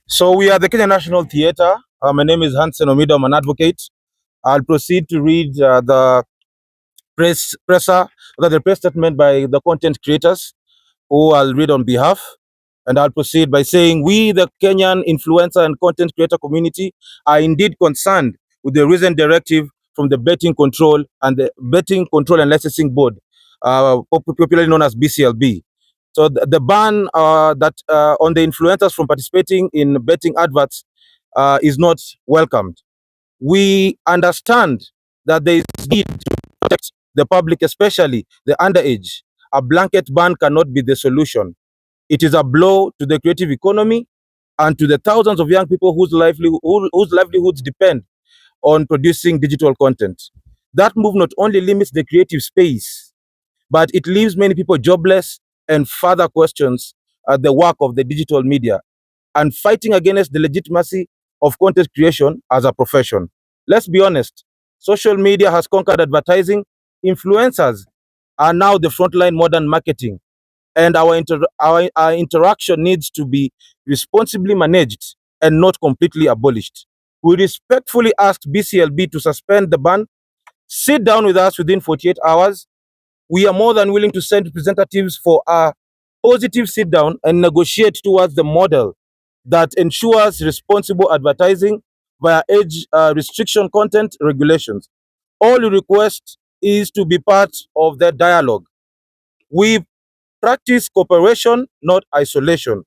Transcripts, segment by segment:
So we are the Kenya National Theatre. My name is Hansen Omido. I'm an advocate. I'll proceed to read the press statement by the content creators who I'll read on behalf. And I'll proceed by saying we, the Kenyan influencer and content creator community, are indeed concerned with the recent directive from the Betting Control and Licensing Board, popularly known as BCLB. So the ban that on the influencers from participating in betting adverts is not welcomed. We understand that there is need to protect the public, especially the underage. A blanket ban cannot be the solution. It is a blow to the creative economy and to the thousands of young people whose livelihoods depend on producing digital content. That move not only limits the creative space, but it leaves many people jobless and further questions the work of the digital media and fighting against the legitimacy of content creation as a profession. Let's be honest, social media has conquered advertising. Influencers are now the frontline modern marketing, and our interaction needs to be responsibly managed and not completely abolished. We respectfully ask BCLB to suspend the ban, sit down with us within 48 hours. We are more than willing to send representatives for a positive sit down and negotiate towards the model that ensures responsible advertising via age restriction content regulations. All we request is to be part of the dialogue. We practice cooperation, not isolation.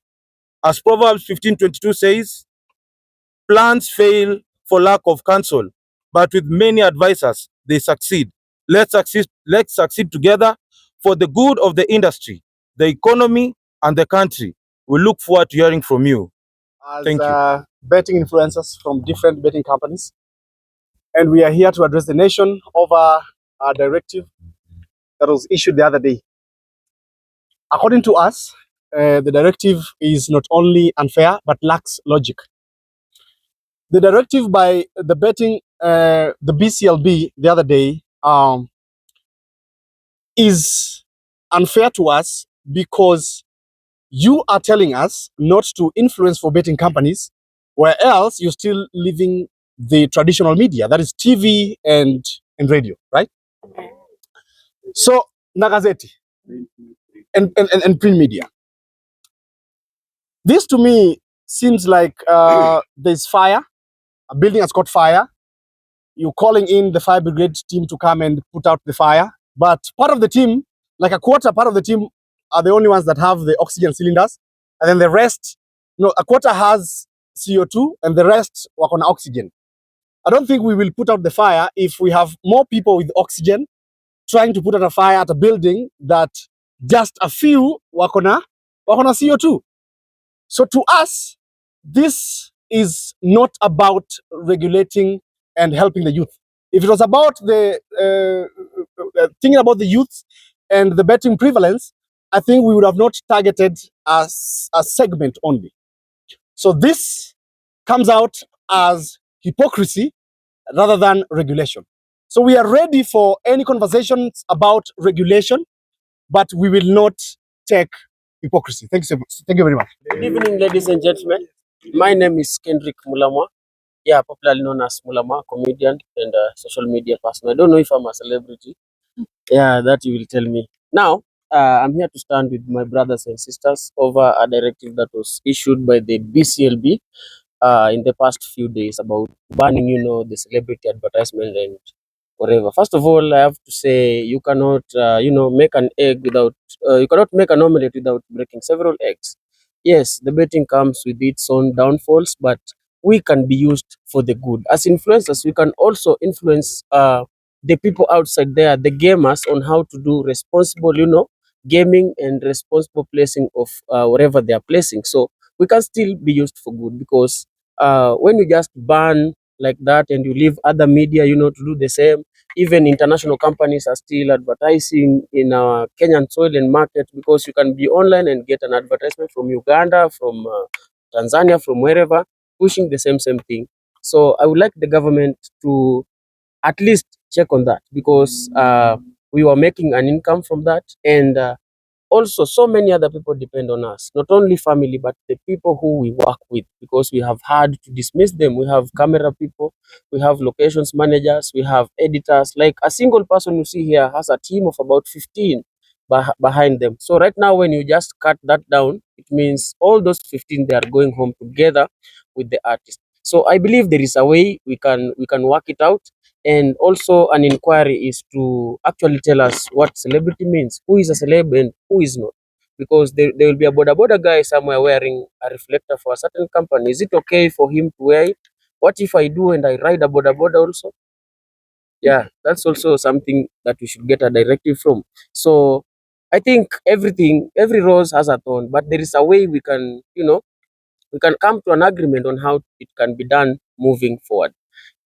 As Proverbs 15:22 says, plans fail for lack of counsel, but with many advisors, they succeed. Let's succeed together for the good of the industry, the economy, and the country. We look forward to hearing from you. As Thank you. betting influencers from different betting companies, and we are here to address the nation over a directive that was issued the other day. According to us, the directive is not only unfair but lacks logic. The directive by the BCLB the other day is unfair to us because you are telling us not to influence for betting companies, where else you're still living the traditional media, that is TV and radio, right? So Nagazeti and print media. This to me seems like there's fire, a building has caught fire. You're calling in the fire brigade team to come and put out the fire. But part of the team, like a quarter part of the team, are the only ones that have the oxygen cylinders. And then the rest, a quarter has CO2 and the rest work on oxygen. I don't think we will put out the fire if we have more people with oxygen trying to put out a fire at a building that just a few work on a CO2. So to us, this is not about regulating and helping the youth. If it was about the thinking about the youth and the betting prevalence, I think we would have not targeted as a segment only. So this comes out as hypocrisy rather than regulation. So we are ready for any conversations about regulation, but we will not take hypocrisy. Thank you so much. Thank you very much. Good evening, ladies and gentlemen. My name is Kendrick Mulamwa. Yeah, popularly known as Mulamwa, comedian and social media person. I don't know if I'm a celebrity. Yeah, that you will tell me. Now, I'm here to stand with my brothers and sisters over a directive that was issued by the BCLB in the past few days about banning, the celebrity advertisement and whatever. First of all, I have to say you cannot, make an egg without, you cannot make an omelette without breaking several eggs. Yes, the betting comes with its own downfalls, but we can be used for the good. As influencers, we can also influence the people outside there, the gamers, on how to do responsible, gaming and responsible placing of whatever they are placing. So we can still be used for good because when you just ban like that and you leave other media, to do the same, even international companies are still advertising in our Kenyan soil and market because you can be online and get an advertisement from Uganda, from Tanzania, from wherever, pushing the same thing. So I would like the government to at least check on that because we were making an income from that, and also so many other people depend on us, not only family, but the people who we work with, because we have had to dismiss them. We have camera people, we have locations managers, we have editors. Like a single person you see here has a team of about 15 behind them. So right now, when you just cut that down, it means all those 15, they are going home together with the artist. So I believe there is a way we can work it out. And also an inquiry is to actually tell us what celebrity means, who is a celeb and who is not. Because there will be a boda guy somewhere wearing a reflector for a certain company. Is it okay for him to wear it? What if I do and I ride a boda also? Yeah, that's also something that we should get a directive from. So I think every rose has a thorn, but there is a way we can come to an agreement on how it can be done moving forward,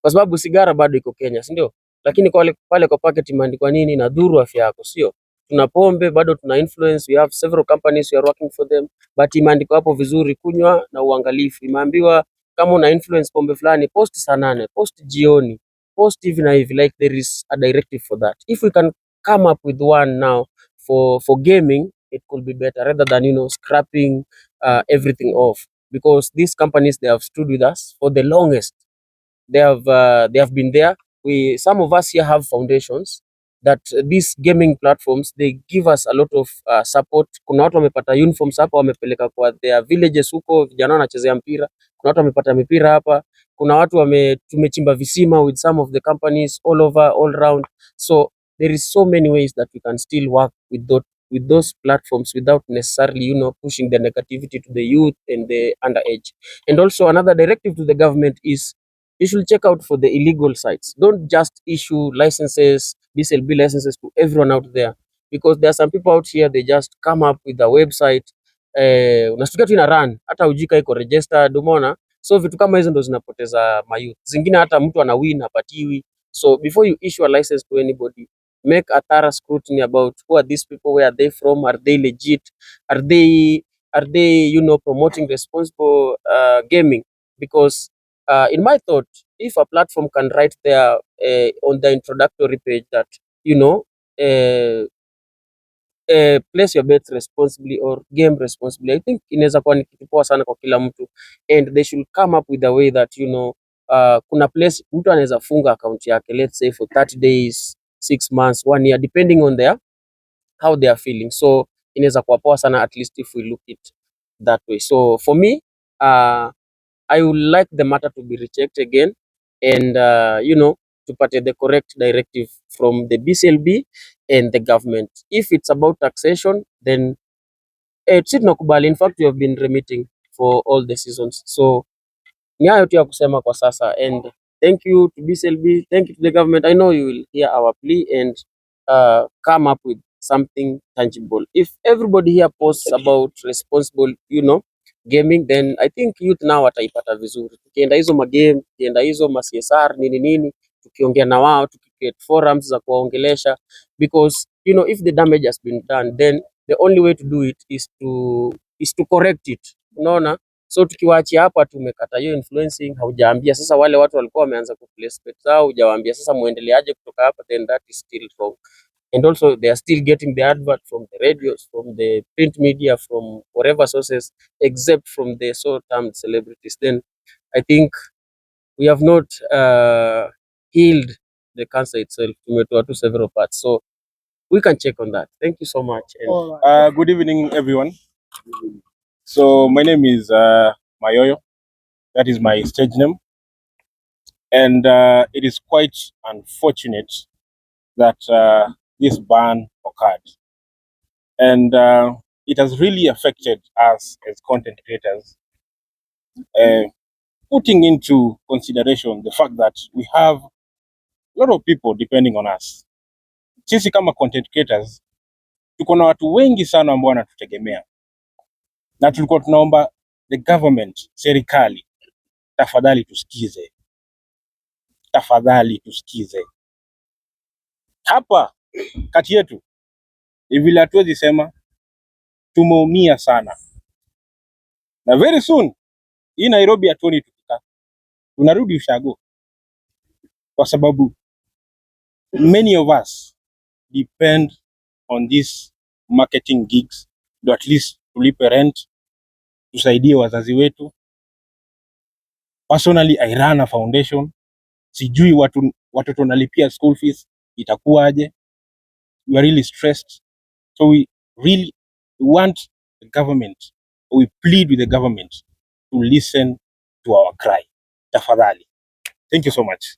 kwa sababu sigara bado iko Kenya, si ndio? Lakini pale kwa packet imeandikwa nini? Inadhuru afya yako, sio? Tuna pombe bado tuna influence, we have several companies, we are working for them, but imeandikwa hapo vizuri, kunywa na uangalifu. Imeambiwa kama una influence pombe fulani, post saa 8, post jioni, post hivi na hivi, like there is a directive for that. If we can come up with one now for gaming, it could be better rather than scrapping everything off, because these companies, they have stood with us for the longest. They have been there. Some of us here have foundations that these gaming platforms, they give us a lot of support. Kuna watu wamepata uniforms hapa, wamepeleka kwa their villages huko, vijana wanachezea mpira. Kuna watu wamepata mipira hapa. Kuna watu tumechimba visima with some of the companies all over, all around. So there is so many ways that we can still work with those platforms without necessarily pushing the negativity to the youth and the underage. And also another directive to the government is, you should check out for the illegal sites. Don't just issue licenses, BCLB licenses to everyone out there, because there are some people out here, they just come up with a website, unashtukia tu ina run, hata ujika iko registered, umeona? So vitu kama hizo ndo zinapoteza mayouth. Zingine hata mtu ana win hapatiwi. So before you issue a license to anybody, make a thorough scrutiny about who are these people, where are they from, are they legit, are they promoting responsible gaming? Because in my thought, if a platform can write there on the introductory page that uh, place your bets responsibly or game responsibly, I think inaweza kuwa ni kitu poa sana kwa kila mtu, and they should come up with a way that kuna place mtu anaweza funga account yake, let's say for 30 days, 6 months, 1 year, depending on how they are feeling. So inaweza kuwa poa sana, at least if we look it that way. So for me, I would like the matter to be rechecked again, and to put the correct directive from the BCLB and the government. If it's about taxation, then it's not kubali. In fact, we have been remitting for all the seasons. So ni hayo tu ya kusema kwa sasa, and thank you to BCLB, thank you to the government. I know you will hear our plea and come up with something tangible. If everybody here posts about responsible gaming, then I think youth now wataipata vizuri. Tukienda hizo magame, tukienda hizo ma CSR nini nini, tukiongea na wao, tukicreate forums za kuwaongelesha, because if the damage has been done, then the only way to do it is to correct it, unaona. So tukiwaachia hapa, tumekata hiyo influencing, haujaambia sasa wale watu walikuwa wameanza ku place bet zao, hujawaambia sasa muendeleaje kutoka hapa, then that is still wrong. And also they are still getting the advert from the radios, from the print media, from whatever sources, except from the so-termed celebrities. Then I think we have not healed the cancer itself. Tumetoa tu several parts, so we can check on that. Thank you so much. And Good evening, everyone. So my name is Mayoyo. That is my stage name, and it is quite unfortunate that this ban occurred, and it has really affected us as content creators. Putting into consideration the fact that we have a lot of people depending on us. Sisi kama content creators tuko na watu wengi sana ambao wanatutegemea, na tulikuwa tunaomba the government, serikali, tafadhali tusikize hapa kati yetu. Hivi hatuwezi sema tumeumia sana, na very soon hii Nairobi hatuoni tukika, tunarudi ushago, kwa sababu many of us depend on this marketing gigs, ndo at least tulipe rent, tusaidie wazazi wetu. Personally, I run a foundation. Sijui watoto nalipia school fees itakuwaje. We are really stressed. So we really want the government, we plead with the government to listen to our cry. Tafadhali. Thank you so much.